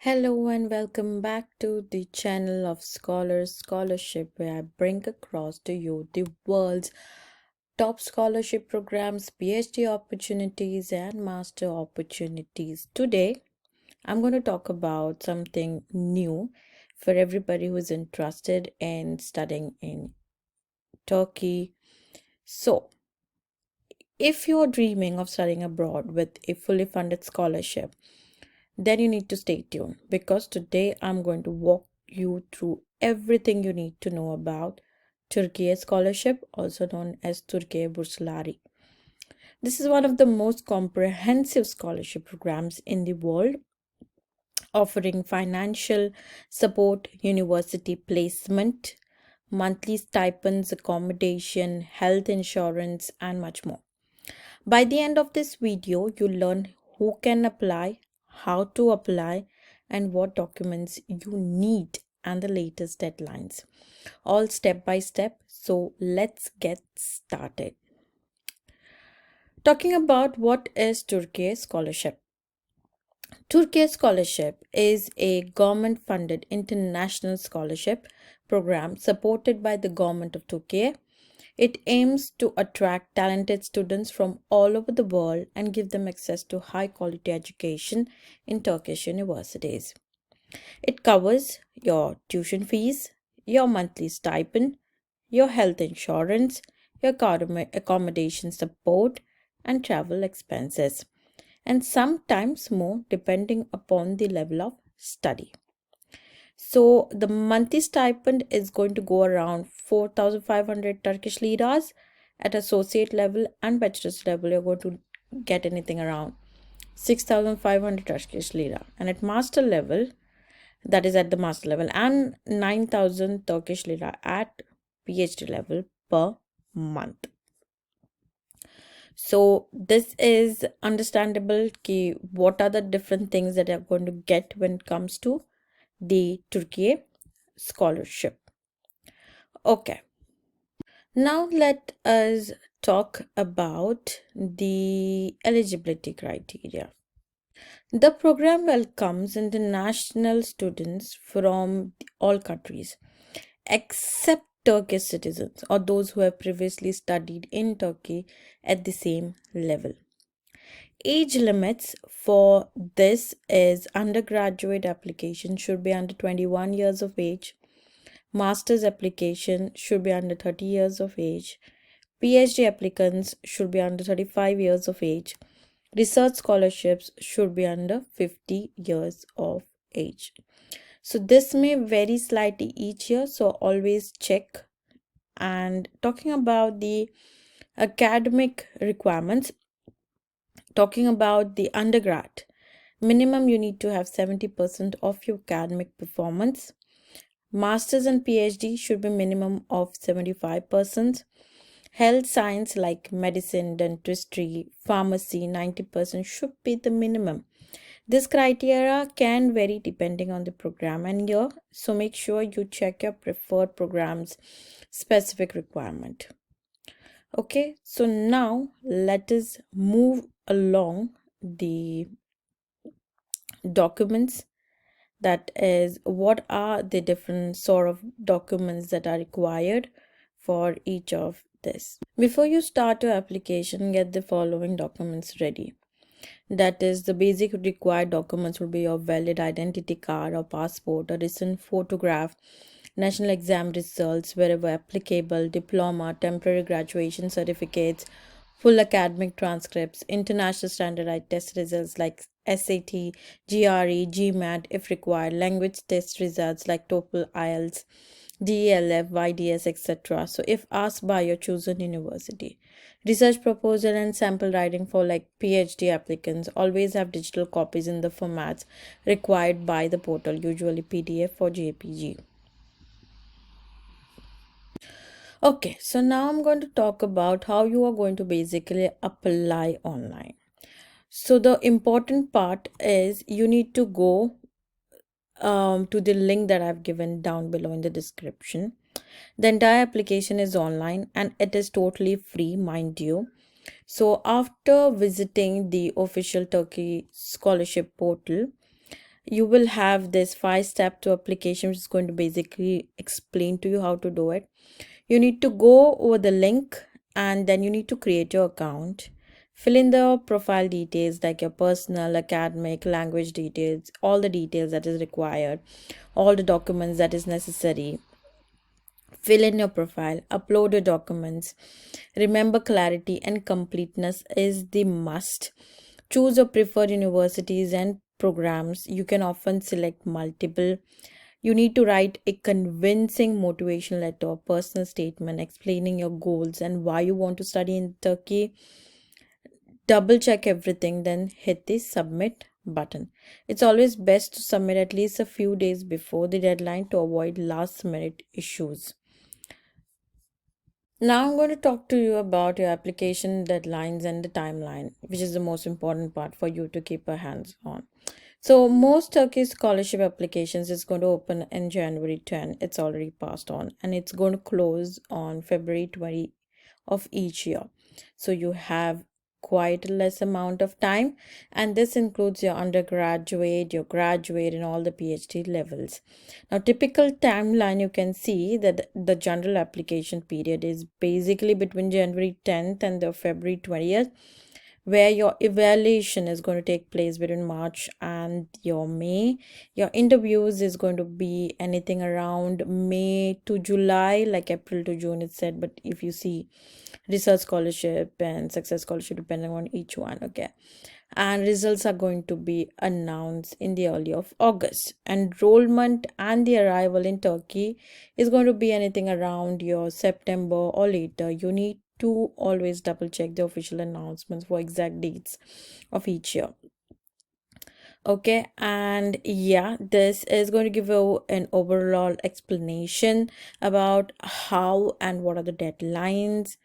Hello and welcome back to the channel of Scholars Scholarship, where I bring across to you the world's top scholarship programs, PhD opportunities, and master opportunities. Today, I'm going to talk about something new for everybody who's interested in studying in Turkey. So, if you're dreaming of studying abroad with a fully funded scholarship, then you need to stay tuned because today I'm going to walk you through everything you need to know about Türkiye Scholarship, also known as Türkiye Bursları. This is one of the most comprehensive scholarship programs in the world, offering financial support, university placement, monthly stipends, accommodation, health insurance, and much more. By the end of this video, you'll learn who can apply, how to apply, and what documents you need and the latest deadlines. All step by step. So let's get started. Talking about what is Türkiye Scholarship. Türkiye Scholarship is a government-funded international scholarship program supported by the government of Turkey. It aims to attract talented students from all over the world and give them access to high quality education in Turkish universities. It covers your tuition fees, your monthly stipend, your health insurance, your accommodation support, and travel expenses, and sometimes more depending upon the level of study. So the monthly stipend is going to go around 4,500 Turkish liras. At associate level and bachelor's level, you're going to get anything around 6,500 Turkish lira. And at master level, that is at the master level, and 9,000 Turkish lira at PhD level per month. So this is understandable ki what are the different things that you're going to get when it comes to the Türkiye scholarship. Okay, now let us talk about the eligibility criteria. The program welcomes international students from all countries except Turkish citizens or those who have previously studied in Turkey at the same level. Age limits for this is undergraduate application should be under 21 years of age. Master's application should be under 30 years of age. PhD applicants should be under 35 years of age. Research scholarships should be under 50 years of age. So this may vary slightly each year, so always check. And talking about the academic requirements, talking about the undergrad, minimum you need to have 70% of your academic performance. Masters and PhD should be minimum of 75%. Health science like medicine, dentistry, pharmacy, 90% should be the minimum. This criteria can vary depending on the program and year, so make sure you check your preferred program's specific requirement. Okay, so now let us move along the documents. That is, what are the different sort of documents that are required for each of this. Before you start your application, get the following documents ready. That is, the basic required documents will be your valid identity card or passport, a recent photograph, national exam results wherever applicable, diploma, temporary graduation certificates, full academic transcripts, international standardized test results like SAT, GRE, GMAT if required, language test results like TOEFL, IELTS, DELF, YDS, etc. So if asked by your chosen university. Research proposal and sample writing for like PhD applicants always have digital copies in the formats required by the portal, usually PDF or JPG. Okay, so now I'm going to talk about how you are going to basically apply online. So the important part is you need to go to the link that I've given down below in the description. The entire application is online and it is totally free, mind you. So after visiting the official Turkey scholarship portal, you will have this 5 step to application, which is going to basically explain to you how to do it. You need to go over the link, and then you need to create your account. Fill in the profile details like your personal, academic, language details, all the details that is required, all the documents that is necessary. Fill in your profile, upload your documents. Remember, clarity and completeness is the must. Choose your preferred universities and programs. You can often select multiple. You need to write a convincing motivation letter or personal statement explaining your goals and why you want to study in Turkey. Double check everything, then hit the submit button. It's always best to submit at least a few days before the deadline to avoid last minute issues. Now I'm going to talk to you about your application deadlines and the timeline, which is the most important part for you to keep your hands on. So most Turkish scholarship applications is going to open in January 10. It's already passed on, and it's going to close on February 20 of each year. So you have quite a less amount of time, and this includes your undergraduate, your graduate, and all the PhD levels. Now, typical timeline, you can see that the general application period is basically between January 10th and the February 20th, where your evaluation is going to take place between March and your May. Your interviews is going to be anything around May to July, like April to June, it's said. But if you see research scholarship and success scholarship, depending on each one, okay. And results are going to be announced in the early of August. Enrollment and the arrival in Turkey is going to be anything around your September or later. You need to always double check the official announcements for exact dates of each year. Okay, and yeah, this is going to give you an overall explanation about how and what are the deadlines.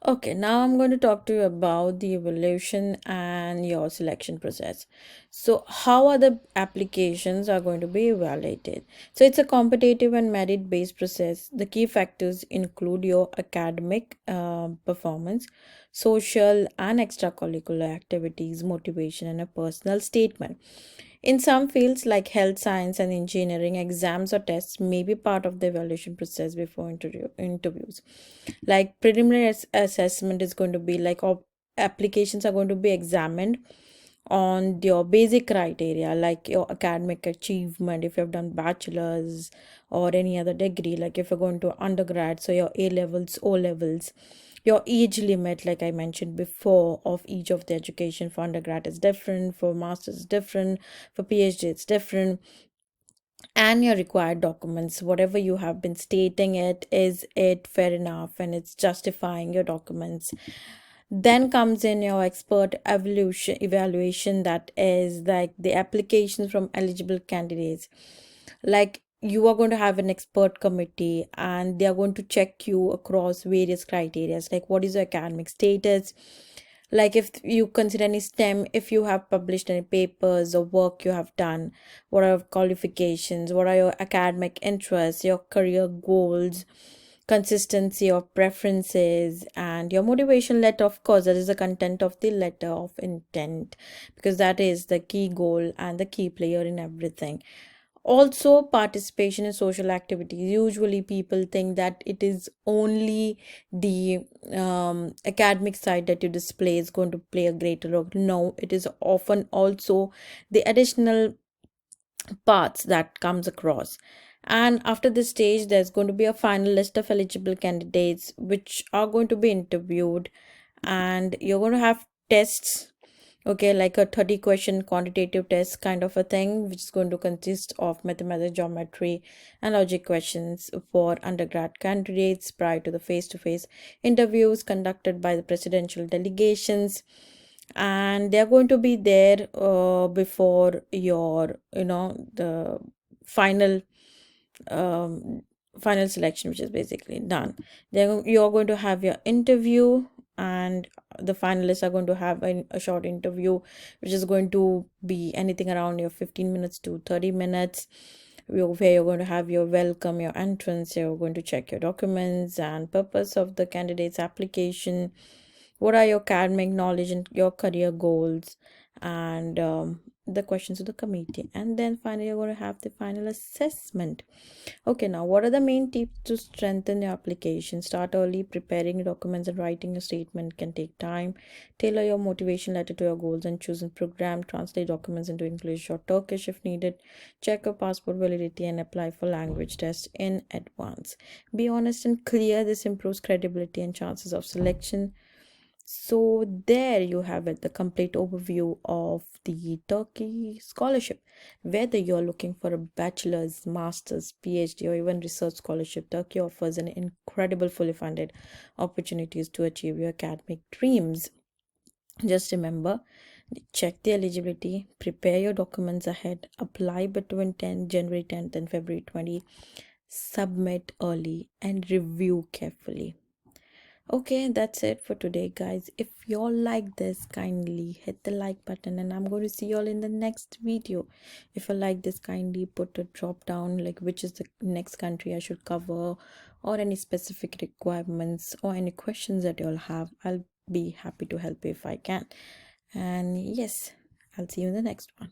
Okay, now I'm going to talk to you about the evaluation and your selection process. So, how are the applications are going to be evaluated? So, it's a competitive and merit-based process. The key factors include your academic performance, social and extracurricular activities, motivation, and a personal statement. In some fields like health science and engineering, exams or tests may be part of the evaluation process before interviews. Like preliminary assessment is going to be like applications are going to be examined on your basic criteria like your academic achievement, if you have done bachelor's or any other degree, like if you're going to undergrad, so your A levels, O levels. Your age limit, like I mentioned before, of each of the education for undergrad is different, for master's is different, for PhD it's different. And your required documents, whatever you have been stating, it fair enough and it's justifying your documents. Then comes in your expert evaluation, that is like the applications from eligible candidates. Like you are going to have an expert committee and they are going to check you across various criteria, like what is your academic status, like if you consider any STEM, if you have published any papers or work you have done, what are your qualifications, what are your academic interests, your career goals, consistency of preferences, and your motivation letter. Of course, that is the content of the letter of intent, because that is the key goal and the key player in everything. Also, participation in social activities. Usually people think that it is only the academic side that you display is going to play a greater role. No, it is often also the additional parts that comes across. And after this stage, there's going to be a final list of eligible candidates which are going to be interviewed, and you're going to have tests, okay, like a 30 question quantitative test kind of a thing, which is going to consist of mathematics, geometry, and logic questions for undergrad candidates prior to the face-to-face interviews conducted by the presidential delegations. And they're going to be there before your the final um, final selection, which is basically done. You're going to have your interview, and the finalists are going to have a short interview, which is going to be anything around your 15 minutes to 30 minutes, where you're going to have your welcome, your entrance. You're going to check your documents and purpose of the candidate's application, what are your academic knowledge and your career goals, and the questions to the committee, and then finally you're going to have the final assessment. Okay, now what are the main tips to strengthen your application? Start early. Preparing documents and writing a statement can take time. Tailor your motivation letter to your goals and choose a program. Translate documents into English or Turkish if needed. Check your passport validity and apply for language tests in advance. Be honest and clear. This improves credibility and chances of selection. So there you have it, the complete overview of the Turkey scholarship. Whether you're looking for a bachelor's, master's, PhD, or even research scholarship, Turkey offers an incredible fully funded opportunities to achieve your academic dreams. Just remember, check the eligibility, prepare your documents ahead, apply between January 10th and February 20, submit early, and review carefully. Okay, that's it for today, guys. If y'all like this, kindly hit the like button, and I'm going to see y'all in the next video. If you like this, kindly put a drop down like which is the next country I should cover, or any specific requirements or any questions that y'all have. I'll be happy to help you if I can. And yes, I'll see you in the next one.